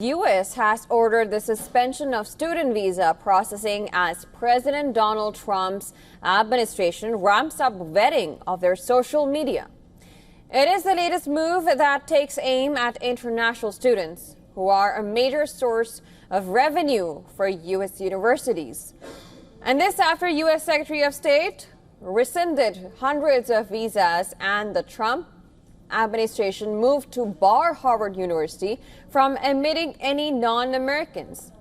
U.S. has ordered the suspension of student visa processing as President Donald Trump's administration ramps up vetting of their social media. It is the latest move that takes aim at international students, who are a major source of revenue for U.S. universities. And this after U.S. Secretary of State rescinded hundreds of visas and the Trump administration moved to bar Harvard University from admitting any non-Americans.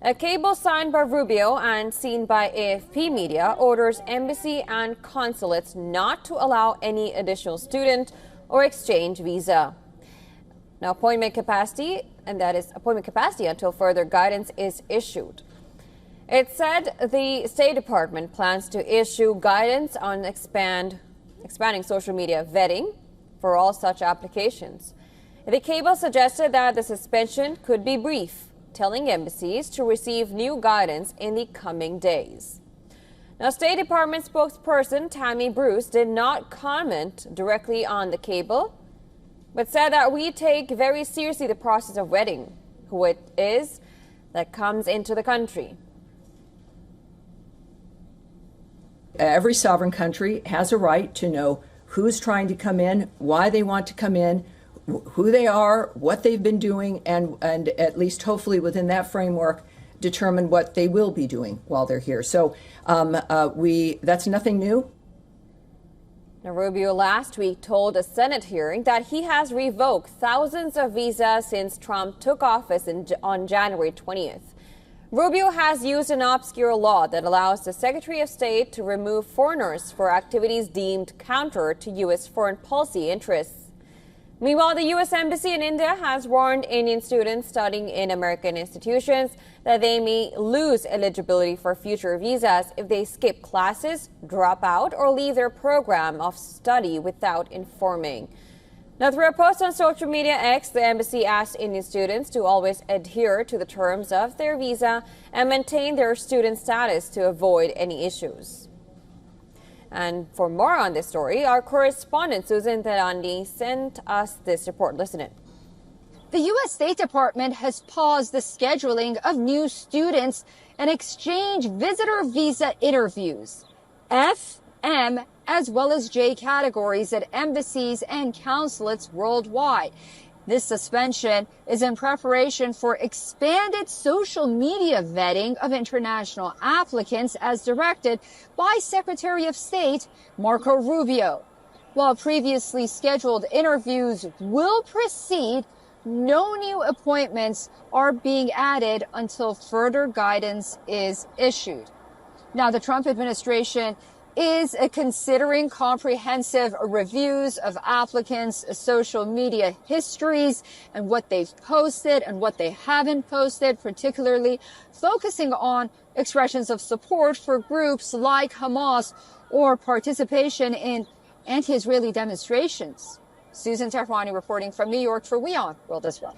A cable signed by Rubio and seen by AFP media orders embassy and consulates not to allow any additional student or exchange visa. Now, appointment capacity until further guidance is issued. It said the State Department plans to issue guidance on expanding social media vetting for all such applications. The cable suggested that the suspension could be brief, telling embassies to receive new guidance in the coming days. Now, State Department spokesperson Tammy Bruce did not comment directly on the cable, but said that we take very seriously the process of vetting who it is that comes into the country. Every sovereign country has a right to know who's trying to come in, why they want to come in, who they are, what they've been doing, and at least hopefully within that framework, determine what they will be doing while they're here. So that's nothing new. Now, Rubio last week told a Senate hearing that he has revoked thousands of visas since Trump took office on January 20th. Rubio has used an obscure law that allows the Secretary of State to remove foreigners for activities deemed counter to U.S. foreign policy interests. Meanwhile, the U.S. Embassy in India has warned Indian students studying in American institutions that they may lose eligibility for future visas if they skip classes, drop out, or leave their program of study without informing. Now, through a post on social media X, the embassy asked Indian students to always adhere to the terms of their visa and maintain their student status to avoid any issues. And for more on this story, our correspondent Susan Terandi sent us this report. Listen in. The U.S. State Department has paused the scheduling of new students and exchange visitor visa interviews. F, M, as well as J categories at embassies and consulates worldwide. This suspension is in preparation for expanded social media vetting of international applicants as directed by Secretary of State Marco Rubio. While previously scheduled interviews will proceed, no new appointments are being added until further guidance is issued. Now, the Trump administration is considering comprehensive reviews of applicants' social media histories and what they've posted and what they haven't posted, particularly focusing on expressions of support for groups like Hamas or participation in anti-Israeli demonstrations. Susan Tehrani reporting from New York for WION World as well.